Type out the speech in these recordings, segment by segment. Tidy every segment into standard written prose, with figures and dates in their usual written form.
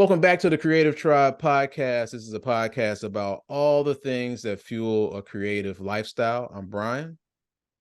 Welcome back to the Creative Tribe podcast. This is a podcast about all the things that fuel a creative lifestyle. I'm Brian.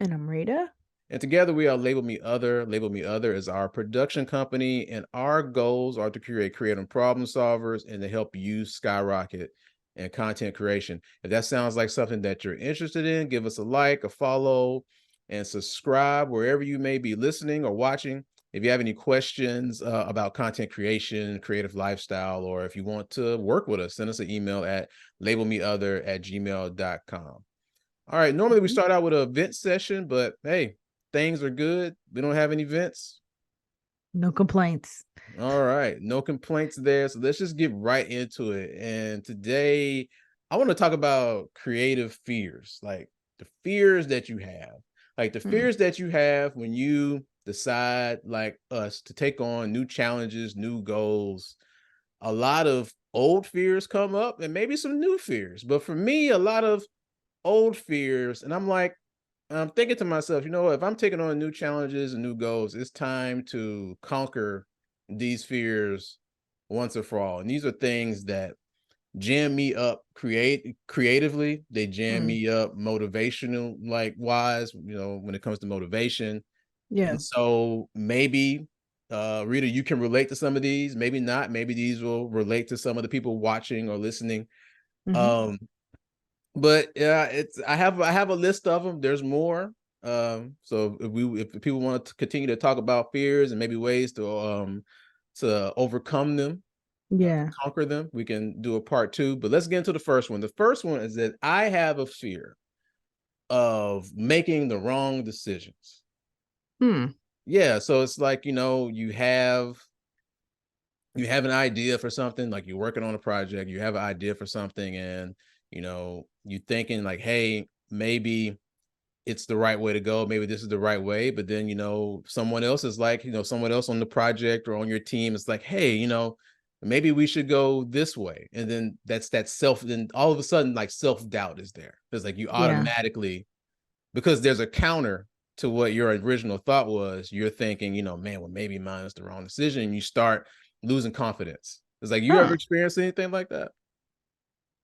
And I'm Rita. And together we are Label Me Other. Label Me Other is our production company, and our goals are to create creative problem solvers and to help you skyrocket in content creation. If that sounds like something that you're interested in, give us a like, a follow, and subscribe wherever you may be listening or watching. If you have any questions about content creation, creative lifestyle, or if you want to work with us, send us an email at labelmeother@gmail.com. All right, normally we start out with an event session, but hey, things are good. We don't have any events. No complaints. All right, no complaints there. So let's just get right into it. And today I want to talk about creative fears, like the fears that you have, like the fears that you have when you decide, like us, to take on new challenges, new goals. A lot of old fears come up and maybe some new fears. But for me, a lot of old fears, and I'm thinking to myself, if I'm taking on new challenges and new goals, it's time to conquer these fears once and for all. And these are things that jam me up creatively. They jam me up motivational, like wise, when it comes to motivation. Yeah. And so maybe Rita, you can relate to some of these, maybe not. Maybe these will relate to some of the people watching or listening. Um, but yeah, I have a list of them. There's more. So if people want to continue to talk about fears and maybe ways to overcome them, Yeah. conquer them, we can do a part two. But let's get into the first one. The first one is that I have a fear of making the wrong decisions. Yeah, so it's like, you have an idea for something, like you're working on a project, you have an idea for something, and you thinking like, hey, maybe it's the right way to go, maybe this is the right way, but then someone else is like, someone else on the project or on your team is like, hey, maybe we should go this way. And then then all of a sudden, like, self-doubt is there. It's like you Yeah. automatically, because there's a counter to what your original thought was, you're thinking, man, well, maybe mine is the wrong decision, and you start losing confidence. It's like, you ever Huh. experienced anything like that?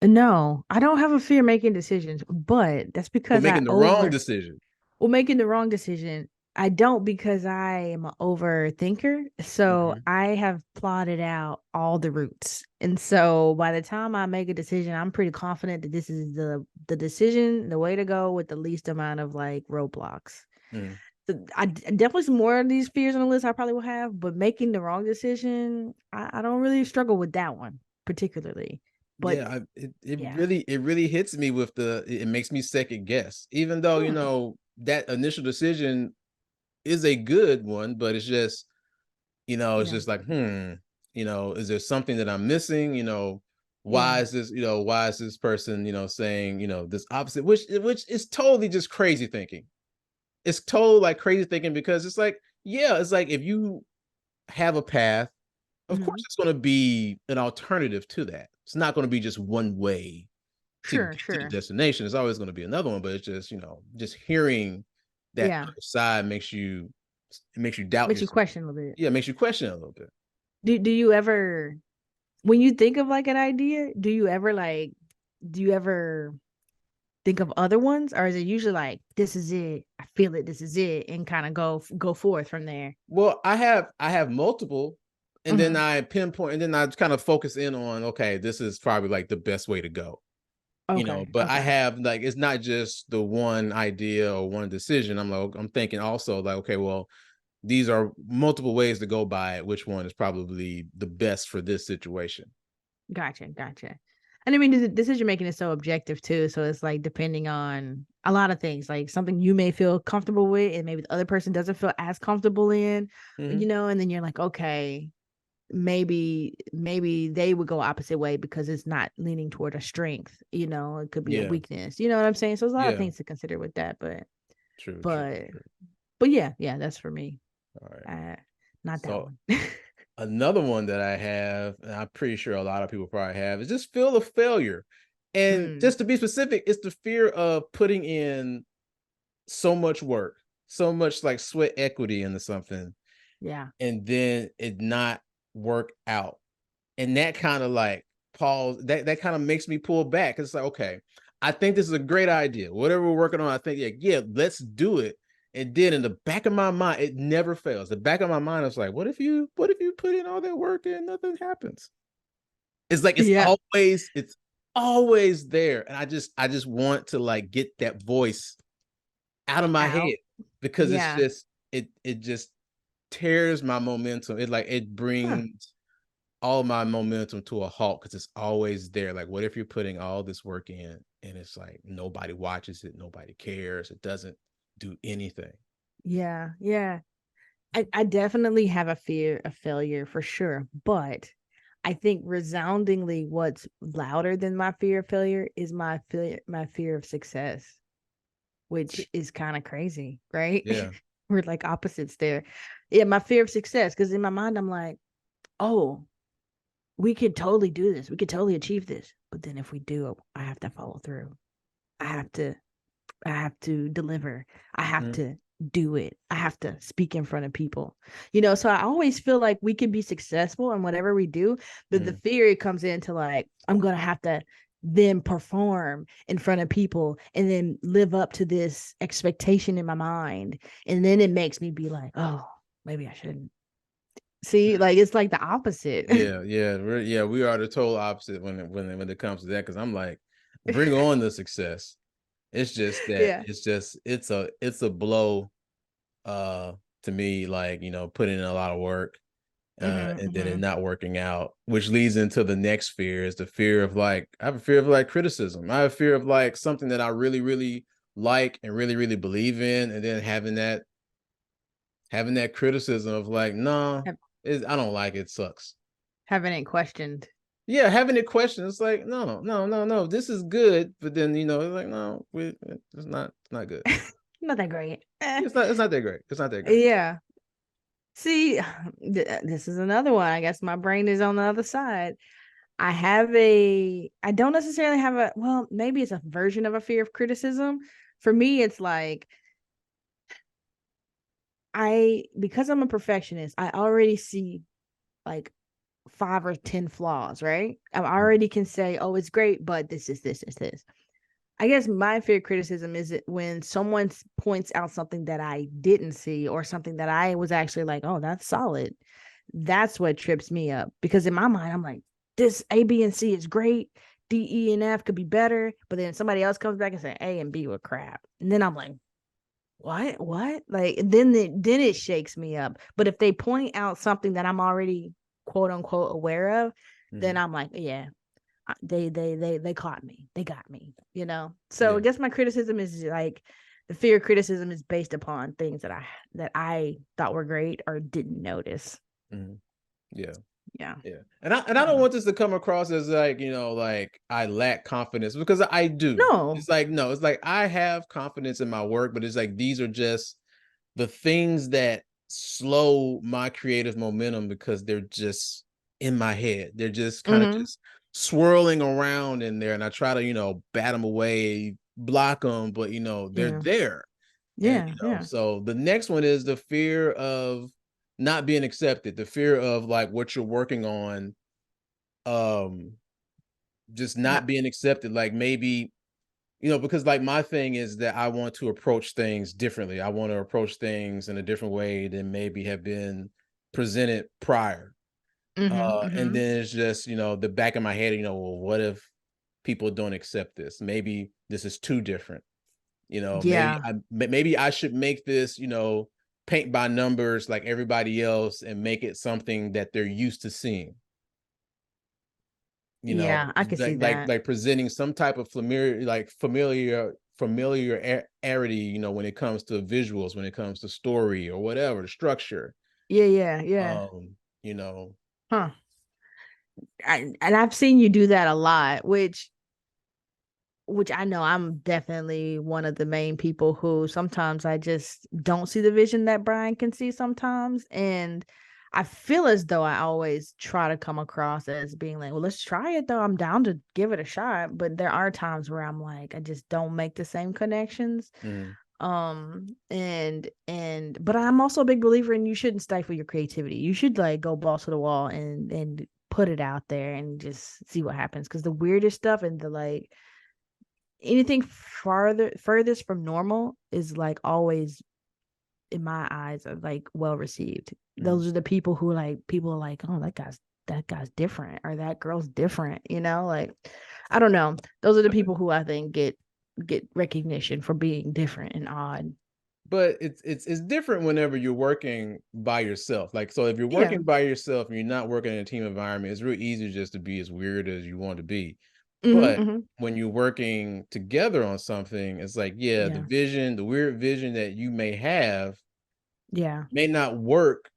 No, I don't have a fear making decisions, but that's But because making the wrong decision. making the wrong decision. I don't because I am an overthinker. So Mhm. I have plotted out all the routes. And so by the time I make a decision, I'm pretty confident that this is the decision, the way to go with the least amount of like roadblocks. Mm. I definitely some more of these fears on the list I probably will have, but making the wrong decision, I don't really struggle with that one particularly. But Yeah, it yeah, really hits me with it makes me second guess, even though hmm, that initial decision is a good one, but it's just, it's yeah, just like, is there something that I'm missing? yeah, Why is this person, saying, this opposite, which is totally just crazy thinking. It's total like crazy thinking, because it's like, yeah, it's like if you have a path, of course hmm, it's going to be an alternative to that. It's not going to be just one way to sure, get to the sure, destination. There's always going to be another one, but it's just, just hearing that yeah, other side makes you doubt makes you yourself. question a little bit. Yeah, it makes you question it a little bit. Do you ever when you think of like an idea, do you ever think of other ones, or is it usually like this is it, I feel it, this is it, and kind of go forth from there? Well, I have multiple, and then Hmm. I pinpoint, and then I kind of focus in on, okay, this is probably like the best way to go. Okay, But I okay. have, like, it's not just the one idea or one decision. I'm thinking also, like, okay, well, these are multiple ways to go by it. Which one is probably the best for this situation? Gotcha, gotcha. And I mean, the decision making is so objective too. So it's like depending on a lot of things, like something you may feel comfortable with, and maybe the other person doesn't feel as comfortable in, Hmm. and then you're like, okay, maybe they would go opposite way because it's not leaning toward a strength, it could be a Yeah, weakness. You know what I'm saying? So there's a lot of yeah, things to consider with that, true, true, but true. but yeah, that's for me. All right. Uh, not that So one. another one that I have, and I'm pretty sure a lot of people probably have, is just feel of failure. And Mm, just to be specific, it's the fear of putting in so much work, so much like sweat equity into something, yeah. and then it not work out. And that kind of like pause, that kind of makes me pull back. It's like, okay, I think this is a great idea. Whatever we're working on, I think, yeah, let's do it. And then in the back of my mind, it never fails. The back of my mind is like, what if you put in all that work and nothing happens? It's like Yeah. it's always there. And I just want to like get that voice out of my Out. head because it's Yeah. just it just tears my momentum. It like it Huh. brings all my momentum to a halt because it's always there. Like, what if you're putting all this work in and it's like nobody watches it, nobody cares, it doesn't do anything. Yeah. Yeah. I definitely have a fear of failure for sure, but I think resoundingly what's louder than my fear of failure is my fear of success, which is kind of crazy, right? Yeah. We're like opposites there. Yeah, my fear of success, because in my mind I'm like, oh, we could totally do this. We could totally achieve this. But then if we do, I have to follow through. I have to I have to deliver. I have Mhm. to do it. I have to speak in front of people. So I always feel like we can be successful in whatever we do, but the Mhm. fear comes into like, I'm going to have to then perform in front of people and then live up to this expectation in my mind. And then it makes me be like, oh, maybe I shouldn't. See, like it's like the opposite. Yeah, we are the total opposite when it comes to that. Because I'm like, bring on the success. It's just that Yeah. it's a blow uh to me, like, putting in a lot of work Mm-hmm, and then it mm-hmm. not working out, which leads into the next fear is the fear of like, I have a fear of like criticism. I have a fear of like something that I really, really like and really, really believe in, and then having that criticism of like, no, Have, I don't like it, it sucks. having it questioned. Yeah, having it question, it's like, no, no, no, no, this is good, but then it's like, no, it's not good. Not that great. It's not that great. It's not that great. Yeah. See, this is another one. I guess my brain is on the other side. I don't necessarily have well, maybe it's a version of a fear of criticism. For me, it's like, because I'm a perfectionist, I already see like 5 or 10 flaws, right? I Mhm. already can say, oh, it's great, but this is this is this. I guess my fear of criticism is it when someone points out something that I didn't see or something that I was actually like, oh, that's solid. That's what trips me up because in my mind, I'm like, this A, B, and C is great. D, E, and F could be better. But then somebody else comes back and say A and B were crap. And then I'm like, what? Like, then it shakes me up. But if they point out something that I'm already quote unquote aware of, then Mhm. I'm like, yeah, they caught me, they got me. So I Yeah. guess my criticism is like the fear of criticism is based upon things that I thought were great or didn't notice. Mhm. Yeah. Yeah. Yeah. And I don't Yeah. want this to come across as like, like I lack confidence because I do. No. It's like, no, it's like I have confidence in my work, but it's like these are just the things that slow my creative momentum because they're just in my head. They're just kind of Mm-hmm. just swirling around in there. And I try to, bat them away, block them, but they're Yeah. there. And Yeah. Yeah. so the next one is the fear of not being accepted, the fear of like what you're working on, um, just Not. not being accepted. Like maybe, because like my thing is that I want to approach things differently. I want to approach things in a different way than maybe have been presented prior. Mm-hmm. And Mm-hmm. then it's just, the back of my head, well, what if people don't accept this? Maybe this is too different. Yeah. Maybe I should make this, paint by numbers like everybody else and make it something that they're used to seeing. Yeah. I could see that. Like presenting some type of familiarity, when it comes to visuals, when it comes to story or whatever, the structure. Yeah. Yeah. Yeah. Um, you know, Huh. And I've seen you do that a lot, which I know I'm definitely one of the main people who sometimes I just don't see the vision that Brian can see sometimes. And I feel as though I always try to come across as being like, well, let's try it though. I'm down to give it a shot. But there are times where I'm like, I just don't make the same connections. mhm, And but I'm also a big believer in you shouldn't stifle your creativity. You should like go balls to the wall and put it out there and just see what happens. Because the weirdest stuff and the like anything furthest from normal is like always in my eyes are like well received. Mm. Those are the people who like people are like, oh, that guy's different or that girl's different, like I don't know. Those are the people who I think get recognition for being different and odd. But it's different whenever you're working by yourself. Like, so if you're Yeah. working by yourself and you're not working in a team environment, it's real easy just to be as weird as you want to be. Mm-hmm, But mm-hmm. when you're working together on something, it's like, yeah, Yeah. the weird vision that you may have Yeah. may not work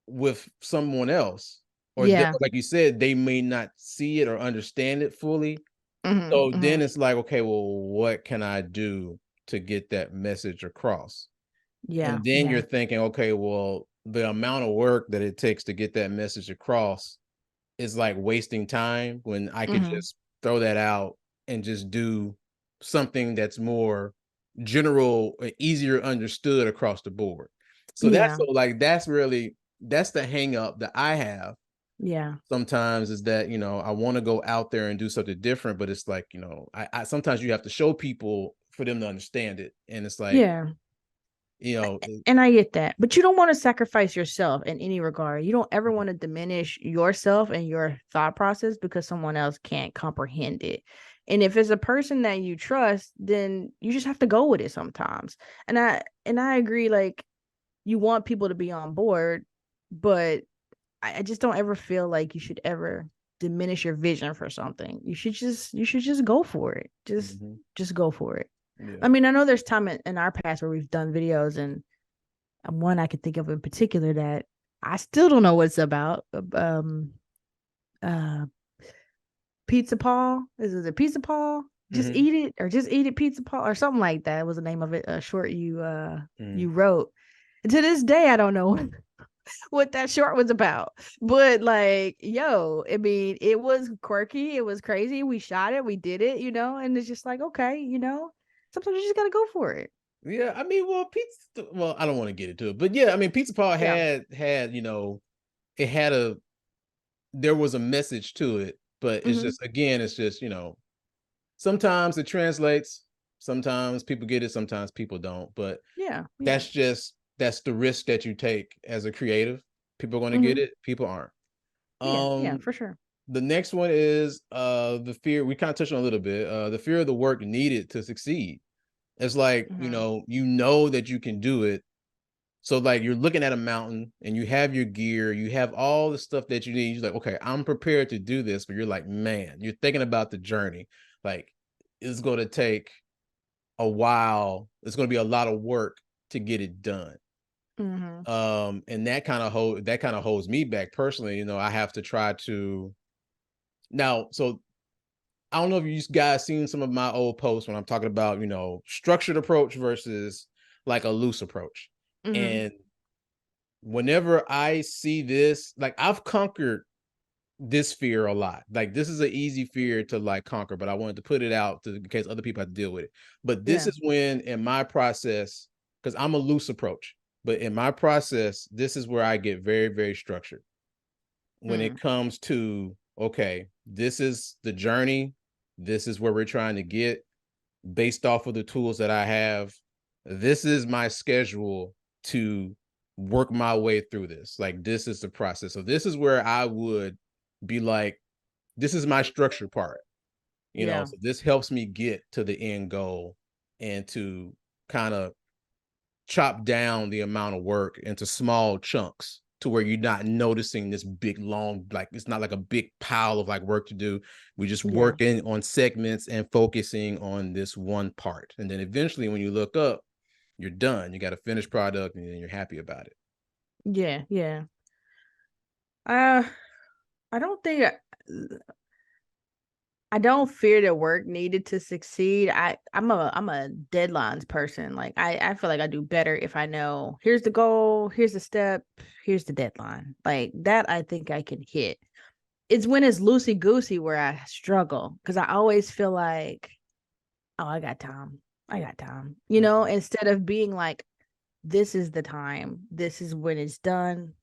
with someone else. Or Yeah. like you said, they may not see it or understand it fully. Mm-hmm, So mm-hmm. then it's like, okay, well, what can I do to get that message across? Yeah. And then you're Yeah. thinking, okay, well, the amount of work that it takes to get that message across is like wasting time when I could Mm-hmm. just throw that out and just do something that's more general, easier understood across the board. So Yeah. that's the hang up that I have Yeah. sometimes, is that, I want to go out there and do something different, but it's like, I sometimes you have to show people for them to understand it. And it's like, Yeah. you know, And I get that, but you don't want to sacrifice yourself in any regard. You don't ever want to diminish yourself and your thought process because someone else can't comprehend it. And if it's a person that you trust, then you just have to go with it sometimes. And I agree, like you want people to be on board, but I just don't ever feel like you should ever diminish your vision for something. You should just go for it. Just mhm, just go for it. I yeah. mean, I know there's time in our past where we've done videos and one I could think of in particular that I still don't know what it's about. Uh, Pizza Paul. Is it Pizza Paul? Just Mhm, eat it, or just eat it, Pizza Paul, or something like that. Was the name of it? A short mhm. you wrote. And to this day, I don't know what that short was about. But like, yo, I mean, it was quirky, it was crazy. We shot it, we did it, and it's just like, okay, sometimes you just gotta go for it. Yeah, I mean, well, I don't want to get into it, but yeah, I mean, Pizza Paul Yeah. had, it had there was a message to it, but it's Mm-hmm. just, again, it's just, sometimes it translates, sometimes people get it, sometimes people don't, but Yeah. Yeah. that's the risk that you take as a creative. People are going to get Mm-hmm. it, people aren't. Yeah. Yeah. Um, For sure. the next one is the fear, we kind of touched on a little bit, the fear of the work needed to succeed. It's like, Mm-hmm. that you can do it. So like you're looking at a mountain and you have your gear, you have all the stuff that you need. You're like, okay, I'm prepared to do this, but you're like, man, you're thinking about the journey. Like, it's going to take a while. It's going to be a lot of work to get it done. Mm-hmm. And that kind of holds me back personally. I have to try to now. So I don't know if you guys seen some of my old posts when I'm talking about, structured approach versus like a loose approach. Mm-hmm. And whenever I see this, like, I've conquered this fear a lot. Like, this is an easy fear to like conquer, but I wanted to put it out in case other people have to deal with it. But this Yeah. is when in my process, because I'm a loose approach, but in my process, this is where I get very, very structured when it Mm. comes to, okay, this is the journey, this is where we're trying to get based off of the tools that I have. This is my schedule to work my way through this. Like, this is the process. So this is where I would be like, this is my structure part. Yeah. So this helps me get to the end goal and to kind of chop down the amount of work into small chunks to where you're not noticing this big long, like, it's not like a big pile of like work to do. We just Yeah. working on segments and focusing on this one part, and then eventually when you look up, you're done. You got a finished product and then you're happy about it. Yeah. Yeah. Uh, I don't think I don't fear the work needed to succeed. I'm a deadlines person. Like I feel like I do better if I know here's the goal, here's the step, here's the deadline. Like that I think I can hit. It's when it's loosey goosey where I struggle because I always feel like, oh, I got time. I got time. Mhm. Instead of being like, this is the time, this is when it's done.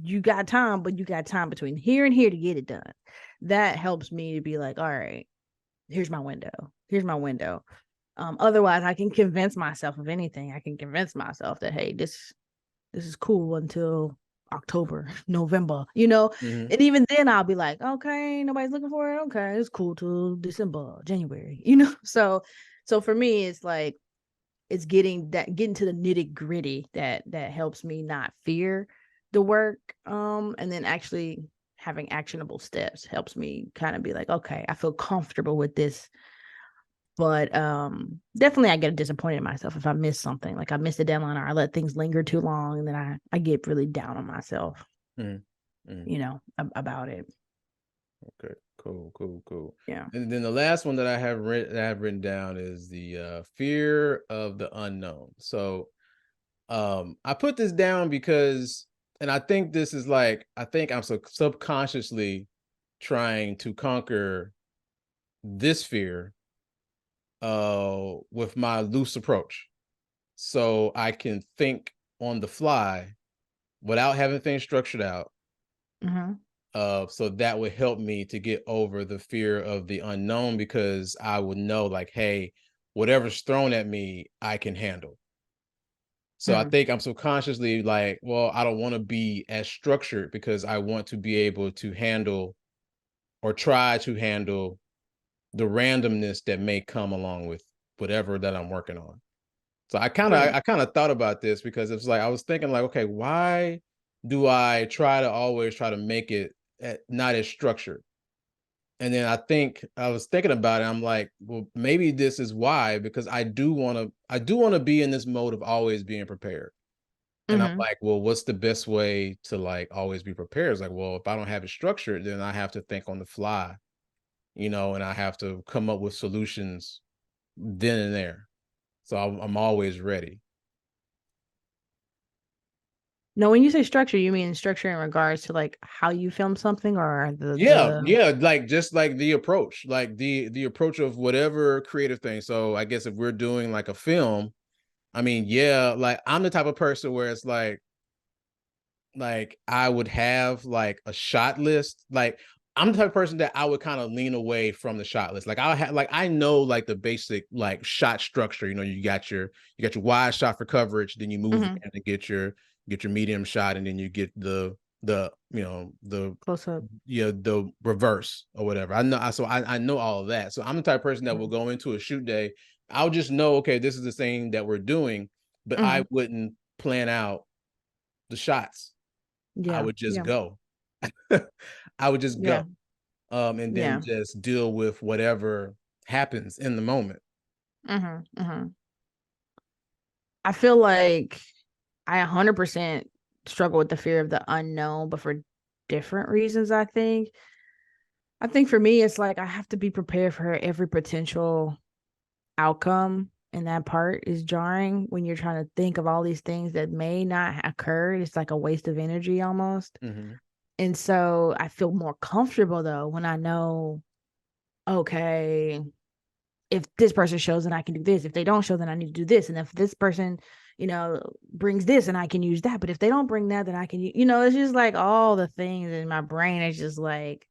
you got time, but you got time between here and here to get it done. That helps me to be like, all right, here's my window. Here's my window. Otherwise, I can convince myself of anything. I can convince myself that, hey, this is cool until October, November, Mm-hmm. and even then I'll be like, okay, nobody's looking for it. Okay, it's cool till December, January, So for me, it's like it's getting to the nitty gritty that helps me not fear the work. And then actually having actionable steps helps me kind of be like, okay, I feel comfortable with this. But definitely I get disappointed in myself if I miss something. Like I miss the deadline or I let things linger too long, and then I get really down on myself, Mm-hmm. Mm-hmm. About it. Okay, cool. Yeah. And then the last one that I have written down is the fear of the unknown. So I put this down because, and I think this is like, I think I'm so subconsciously trying to conquer this fear with my loose approach. So I can think on the fly without having things structured out. Mm-hmm. So that would help me to get over the fear of the unknown, because I would know like, hey, whatever's thrown at me, I can handle. So I Mm-hmm. think I'm subconsciously like, well, I don't want to be as structured because I want to be able to handle or try to handle the randomness that may come along with whatever that I'm working on. So Mm. I kind of thought about this because it's like I was thinking like, okay, why do I try to always try to make it not as structured? And then I was thinking about it. I'm like, well, maybe this is why, because I do want to be in this mode of always being prepared. And I'm Mm-hmm. like, well, what's the best way to like always be prepared? It's like, well, if I don't have it structured, then I have to think on the fly, and I have to come up with solutions then and there. So I'm always ready. No, when you say structure, you mean structure in regards to like how you film something or the Yeah, like just like the approach, like the approach of whatever creative thing. So I guess if we're doing like a film, I mean, yeah, like I'm the type of person where it's like I would have like a shot list. Like I'm the type of person that I would kind of lean away from the shot list. Like I have like I know like the basic like shot structure. You got your wide shot for coverage, then you move mm-hmm. in to get your medium shot, and then you get the the Close up. the reverse or whatever. I know all of that. So I'm the type of person that will go into a shoot day. I'll just know, okay, this is the thing that we're doing, but I Mm-hmm. wouldn't plan out the shots. I Yeah. would just Yeah. go. I would just go. Yeah. And then Yeah. just deal with whatever happens in the moment. Mm-hmm. Mm-hmm. I feel like I 100% struggle with the fear of the unknown, but for different reasons, I think. I think for me, it's like I have to be prepared for every potential outcome. And that part is jarring when you're trying to think of all these things that may not occur. It's like a waste of energy almost. Mhm. And so I feel more comfortable though when I know, okay, if this person shows, then I can do this. If they don't show, then I need to do this. And if this person, brings this, and I can use that. But if they don't bring that, then I can, it's just like all the things in my brain is just like,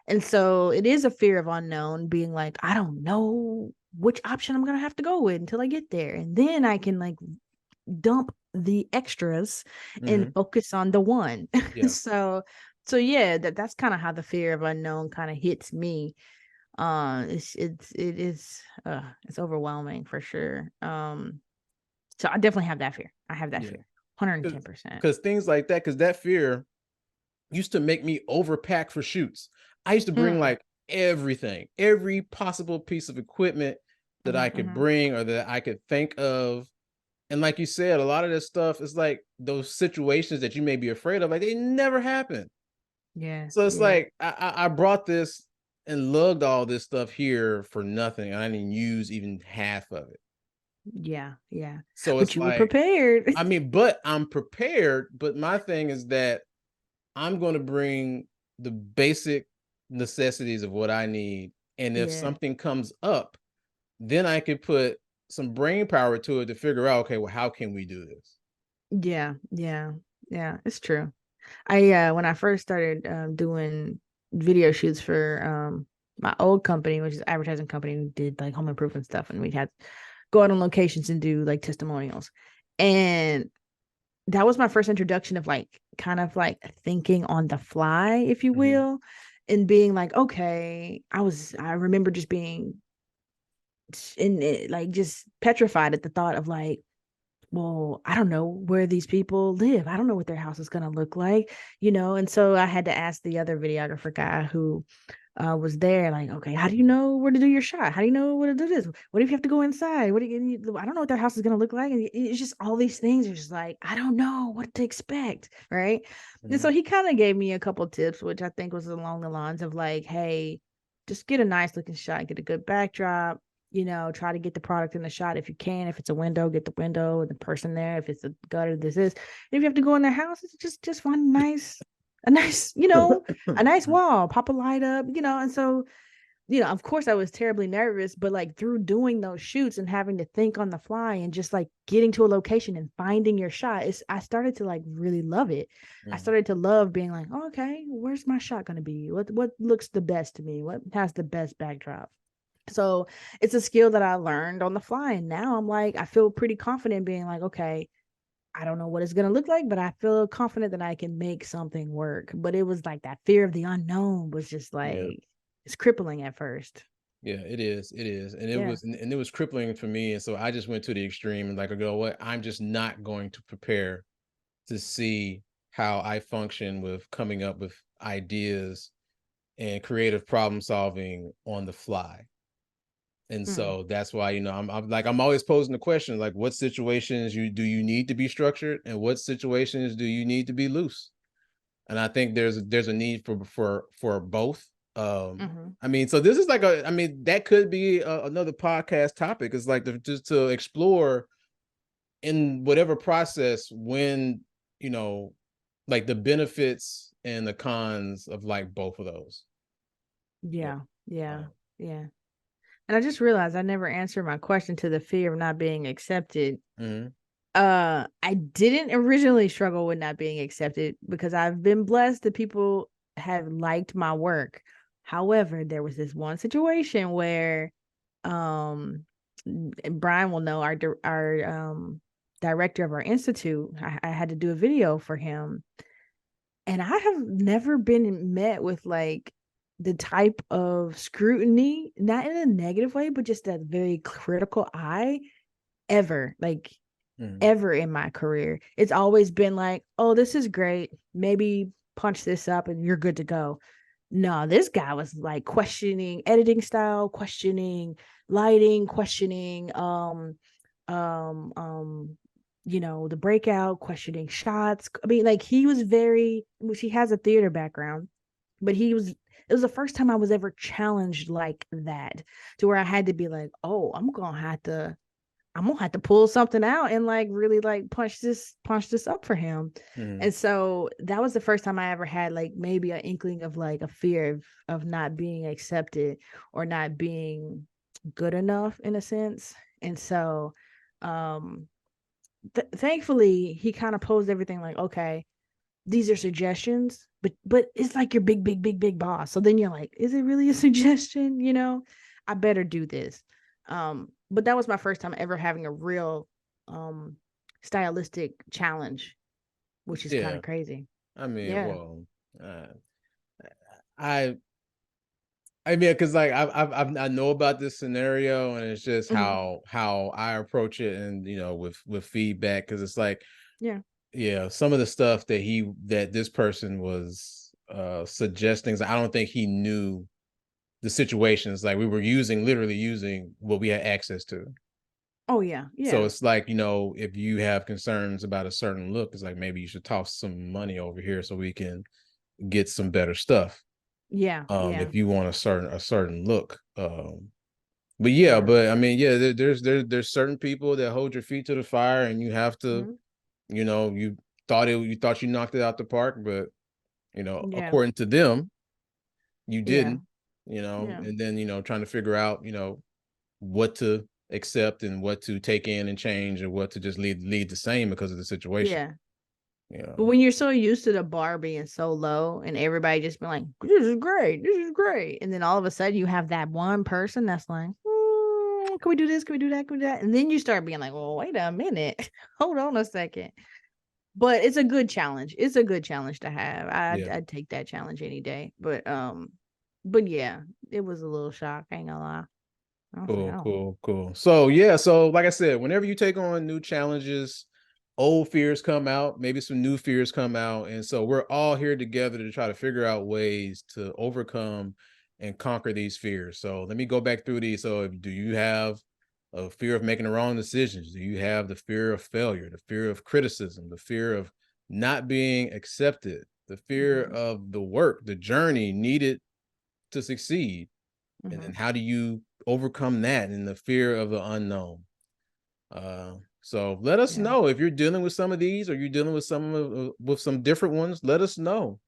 and so it is a fear of unknown, being like, I don't know which option I'm gonna have to go with until I get there, and then I can like dump the extras and Mhm. focus on the one. Yeah. So yeah, that's kind of how the fear of unknown kind of hits me. It's overwhelming for sure. So I definitely have that fear. I have that Yeah. fear. 110%. Because things like that, because that fear used to make me overpack for shoots. I used to bring Mm, like everything, every possible piece of equipment that I mhm, could mhm. bring or that I could think of. And like you said, a lot of this stuff is like those situations that you may be afraid of, like they never happen. Yeah, So it's yeah, like I brought this and lugged all this stuff here for nothing. And I didn't use even half of it. yeah, yeah. So But it's you were like, prepared. I mean, but I'm prepared. But my thing is that I'm going to bring the basic necessities of what I need. And if Yeah, something comes up, then I could put some brain power to it to figure out, okay, well, how can we do this? yeah, yeah, yeah. It's true. I when I first started doing video shoots for my old company, which is advertising company, we did like home improvement stuff, and we had go out on locations and do like testimonials. And that was my first introduction of like kind of like thinking on the fly, if you Mm-hmm. will, and being like, okay, I remember just being in it, like just petrified at the thought of like, well, I don't know where these people live. I don't know what their house is going to look like, you know? And so I had to ask the other videographer guy who was there, like, okay, how do you know where to do your shot? How do you know where to do this? What if you have to go inside? What do you, I don't know what their house is going to look like. And it's just all these things are just like, I don't know what to expect. Right. And Mm-hmm. so he kind of gave me a couple tips, which I think was along the lines of like, hey, just get a nice looking shot, get a good backdrop, you know, try to get the product in the shot if you can. If it's a window, get the window and the person there. If it's a gutter, this is. And if you have to go in their house, it's just find a nice, you know, a nice wall, pop a light up, you know. And so, you know, of course I was terribly nervous, but like through doing those shoots and having to think on the fly and just like getting to a location and finding your shot, I started to like really love it. I Mm-hmm. started to love being like, oh, okay, where's my shot gonna be? What looks the best to me? What has the best backdrop? So it's a skill that I learned on the fly. And now I'm like, I feel pretty confident being like, okay, I don't know what it's going to look like, but I feel confident that I can make something work. But it was like that fear of the unknown was just Yeah. like, it's crippling at first. Yeah, it is. It is. And it Yeah. was and it was crippling for me. And so I just went to the extreme and like, I go, what? I'm just not going to prepare to see how I function with coming up with ideas and creative problem solving on the fly. And Mm. so that's why, I'm like, I'm always posing the question, like, what situations you need to be structured and what situations do you need to be loose? And I think there's a need for both. Mm-hmm. I mean, so this is like I mean, that could be another podcast topic. It's like just to explore in whatever process when, you know, like the benefits and the cons of like both of those. Yeah. Yeah. Yeah. Um, Yeah. And I just realized I never answered my question to the fear of not being accepted. mhm. I didn't originally struggle with not being accepted because I've been blessed that people have liked my work. However, there was this one situation where um Brian will know our director of our institute. I had to do a video for him, and I have never been met with like the type of scrutiny, not in a negative way, but just a very critical eye ever. Like Mhm. ever in my career. It's always been like, oh, this is great. Maybe punch this up and you're good to go. No, this guy was like questioning editing style, questioning lighting, questioning um um you know, the breakout, questioning shots. I mean, like he was very, which he has a theater background, but it was the first time I was ever challenged like that, to where I had to be like, oh, I'm gonna have to pull something out and like really like punch this up for him. Mhm. And so that was the first time I ever had like maybe an inkling of like a fear of not being accepted or not being good enough in a sense. And so um thankfully he kind of posed everything like, okay, these are suggestions, but it's like your big boss. So then you're like, is it really a suggestion? You know, I better do this. But that was my first time ever having a real um stylistic challenge, which is kind Yeah. of crazy. I mean, Yeah. well, uh, I I mean, because like I know about this scenario, and it's just Hmm. how I approach it, and with feedback, because it's like, Yeah. yeah, some of the stuff that this person was suggesting, I don't think he knew the situations. Like we were literally using what we had access to. Oh yeah. So Yeah. it's like, if you have concerns about a certain look, it's like maybe you should toss some money over here so we can get some better stuff. Yeah. Yeah. If you want a certain look. But yeah, Yeah. but I mean, yeah, there's certain people that hold your feet to the fire, and you have to, Hmm. you thought you knocked it out the park, but Yeah. according to them, you Yeah. didn't, Yeah. and then trying to figure out, what to accept and what to take in and change, and what to just leave the same because of the situation. Yeah. But when you're so used to the bar being so low and everybody just being like, this is great, this is great. And then all of a sudden you have that one person that's like, can we do this? Can we do that? Can we do that? And then you start being like, well, wait a minute. Hold on a second. But it's a good challenge. It's a good challenge to have. I'd take that challenge any day. But yeah, it was a little shock. I ain't gonna lie. Cool. So like I said, whenever you take on new challenges, old fears come out, maybe some new fears come out. And so we're all here together to try to figure out ways to overcome and conquer these fears. So let me go back through these. So do you have a fear of making the wrong decisions? Do you have the fear of failure, the fear of criticism, the fear of not being accepted, the fear of the work, the journey needed to succeed? And then how do you overcome that and the fear of the unknown? So let us know if you're dealing with some of these, or you're dealing with some different ones. Let us know,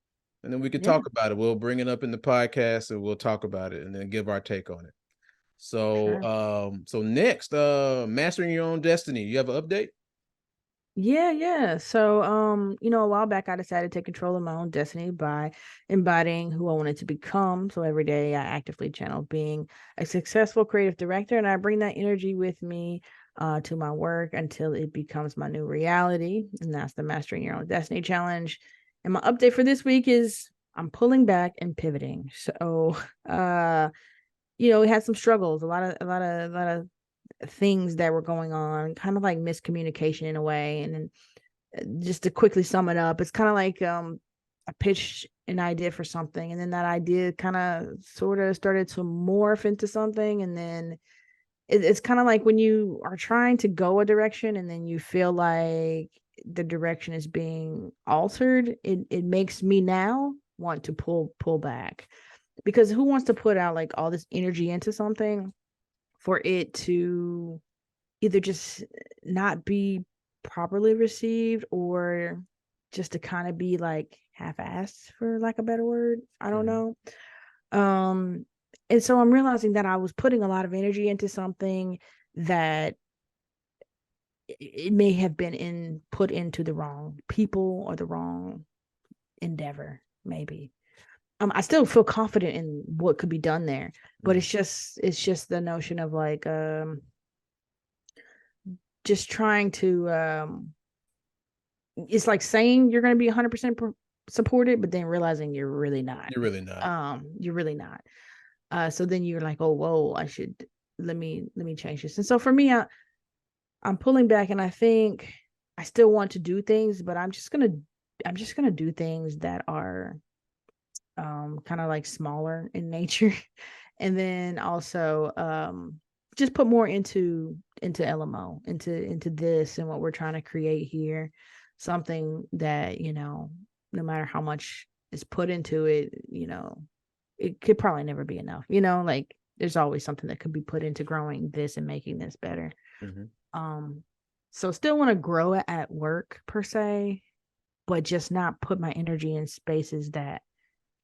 and then we can talk about it. We'll bring it up in the podcast and we'll talk about it and then give our take on it. So so next, mastering your own destiny. You have an update? Yeah. So, a while back I decided to take control of my own destiny by embodying who I wanted to become. So every day I actively channel being a successful creative director, and I bring that energy with me to my work until it becomes my new reality. And that's the Mastering Your Own Destiny Challenge. And my update for this week is I'm pulling back and pivoting. So, we had some struggles, a lot of things that were going on, kind of like miscommunication in a way. And then just to quickly sum it up, it's kind of like I pitched an idea for something, and then that idea kind of sort of started to morph into something. And then it's kind of like when you are trying to go a direction and then you feel like the direction is being altered, it makes me now want to pull back, because who wants to put out like all this energy into something for it to either just not be properly received, or just to kind of be like half-assed, for lack of a better word. I don't know. And so I'm realizing that I was putting a lot of energy into something that it may have been put into the wrong people or the wrong endeavor, maybe. I still feel confident in what could be done there, but it's just the notion of like just trying to it's like saying you're going to be 100% supported, but then realizing you're really not. You're really not. So then you're like, oh, whoa, I should let me change this. And so for me, I'm pulling back, and I think I still want to do things, but I'm just gonna do things that are kind of like smaller in nature. And then also just put more into LMO, into this and what we're trying to create here. Something that, no matter how much is put into it, it could probably never be enough. Like there's always something that could be put into growing this and making this better. So still want to grow at work per se, but just not put my energy in spaces that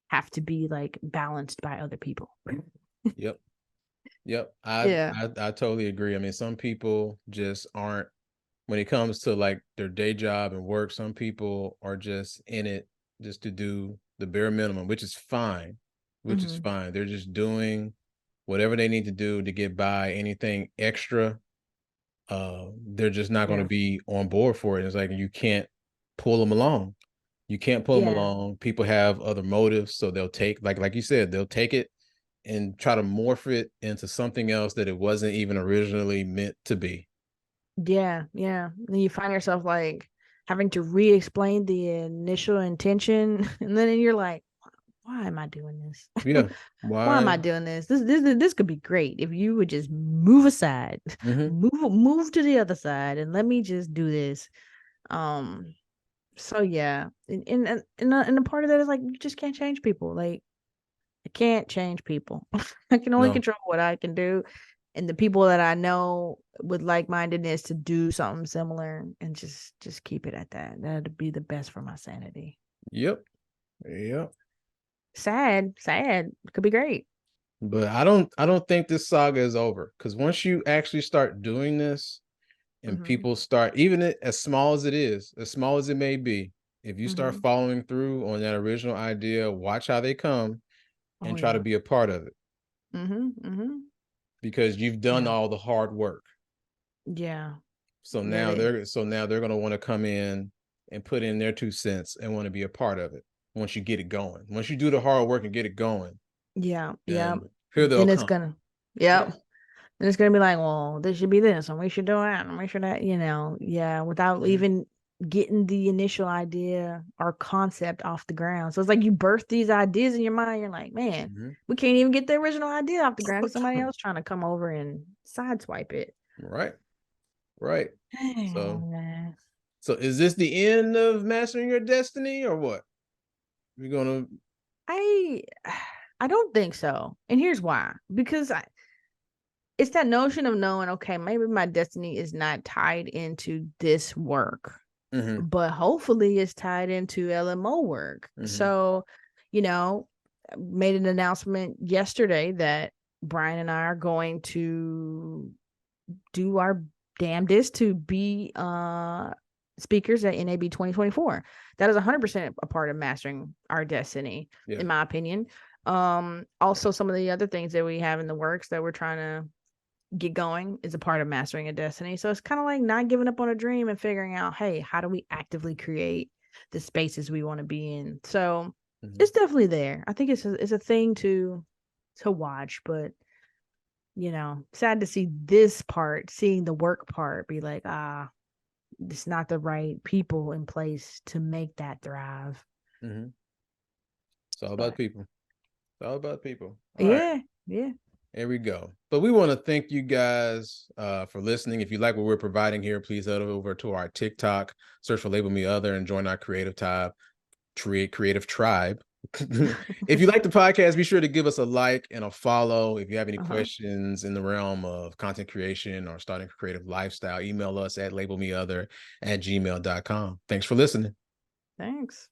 have to be like balanced by other people. Yep. I totally agree. I mean, some people just aren't, when it comes to like their day job and work, some people are just in it just to do the bare minimum, which is fine. They're just doing whatever they need to do to get by. Anything extra, they're just not going to be on board for it. It's like you can't pull them along. People have other motives, so they'll take, like you said, they'll take it and try to morph it into something else that it wasn't even originally meant to be. Yeah. Then you find yourself like having to re-explain the initial intention, and then you're like, why am I doing this? Yeah. Why am I doing this? This could be great if you would just move aside, move to the other side, and let me just do this. So yeah, and a part of that is like you just can't change people. Like I can't change people. I can only control what I can do, and the people that I know with like-mindedness to do something similar, and just keep it at that. That'd be the best for my sanity. Yep. Sad. Could be great. But I don't think this saga is over, because once you actually start doing this and people start, even as small as it is, as small as it may be, if you start following through on that original idea, watch how they come and Oh try to yeah. be a part of it because you've done Yeah. all the hard work. Yeah. So Yeah. now they're going to want to come in and put in their 2 cents and want to be a part of it once you get it going. Once you do the hard work and get it going, Yeah. Yeah. and here they'll Then it's come. gonna, Yeah. yep. And it's gonna be like, well, this should be this, and we should do that, and we should that, yeah, without even getting the initial idea or concept off the ground. So it's like you birth these ideas in your mind. You're like, man, we can't even get the original idea off the ground because somebody else trying to come over and sideswipe it. Right. Right. So, Man. so is this the end of mastering your destiny or what? We're gonna. I I don't think so. And here's why. Because it's that notion of knowing, okay, maybe my destiny is not tied into this work, but hopefully it's tied into LMO work. So, made an announcement yesterday that Brian and I are going to do our damnedest to be speakers at NAB 2024. That is 100% a part of mastering our destiny, in my opinion. Also, some of the other things that we have in the works that we're trying to get going is a part of mastering a destiny. So it's kind of like not giving up on a dream and figuring out, hey, how do we actively create the spaces we want to be in? So it's definitely there. I think it's a thing to watch, but sad to see this part, seeing the work part be like, it's not the right people in place to make that thrive. It's all about people. It's all about people. All right. Yeah. There we go. But we want to thank you guys for listening. If you like what we're providing here, please head over to our TikTok, search for Label Me Other, and join our creative tribe. If you like the podcast, be sure to give us a like and a follow. If you have any questions in the realm of content creation or starting a creative lifestyle, email us at labelmeother@gmail.com. Thanks for listening. Thanks.